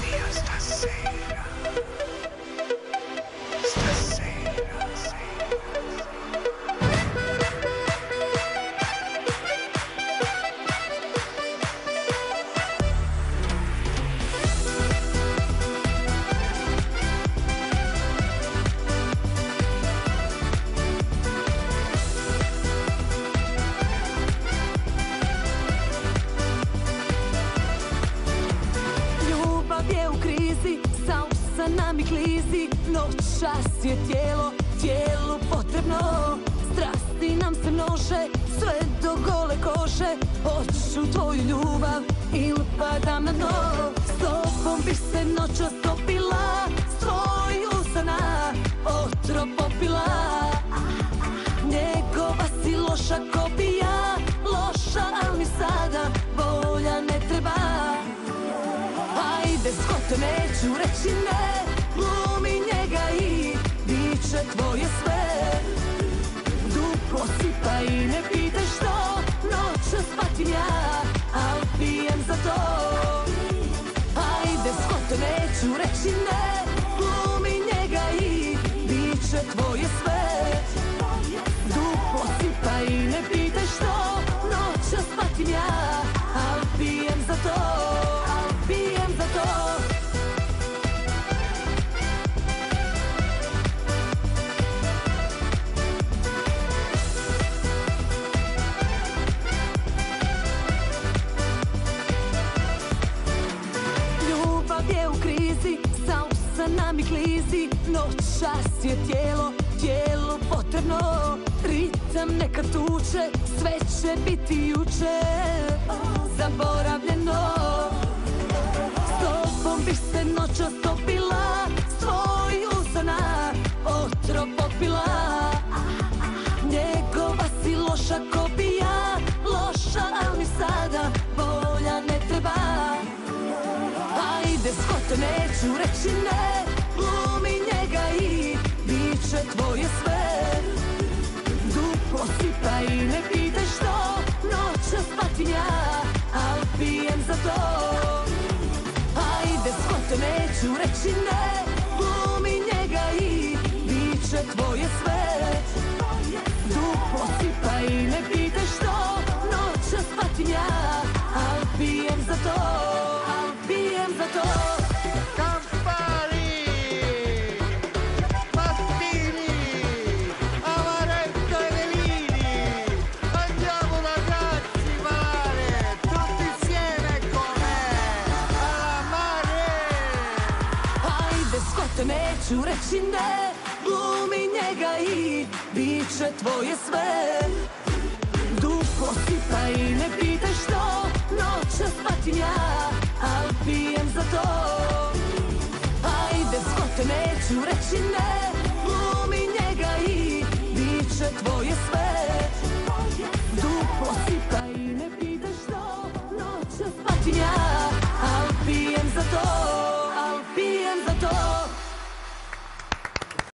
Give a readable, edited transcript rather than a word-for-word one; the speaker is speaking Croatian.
Dio stasera, stasera. Nam i klizi, noćas je tijelu potrebno. Strasti nam se množe, sve do gole kože. Hoću tvoju ljubav ili padam na dno. S tobom bi se noćas topila, s tvojih usana otrov popila. Njegova si loša kopija, loša, al mi sada bolja ne treba. Ajde, skote, neću reći ne, glumi njega i bit će tvoje sve. Duplo sipa i ne pitaj što, noćas patim ja, al pijem za to. Ajde, skote, neću reći ne, glumi njega i bit će tvoje sve. Duplo sipa i ne pitaj što, noćas patim ja, al pijem za to. Nam i klizi, noćas je tijelu potrebno. Ritam neka tuče, sve će biti juče zaboravljeno. S tobom bi se noćas topila, s tvojih usana otrov popila. Njegova si loša kopija, loša, al mi sada bolja ne treba. Ajde, skote, neću reći ne, glumi njega i bit će tvoje sve. Duplo sipa i ne pitaj što, noćas patim ja, al pijem za to. Ajde, skote, neću reći ne, glumi njega i bit će tvoje sve. Duplo sipa i ne pitaj što, noćas patim ja, al pijem za to. Neću reći ne, glumi njega i bit će tvoje sve. Duplo sipa i ne pitaj što, noćas patim ja, al pijem za to. Ajde, skote, neću reći ne,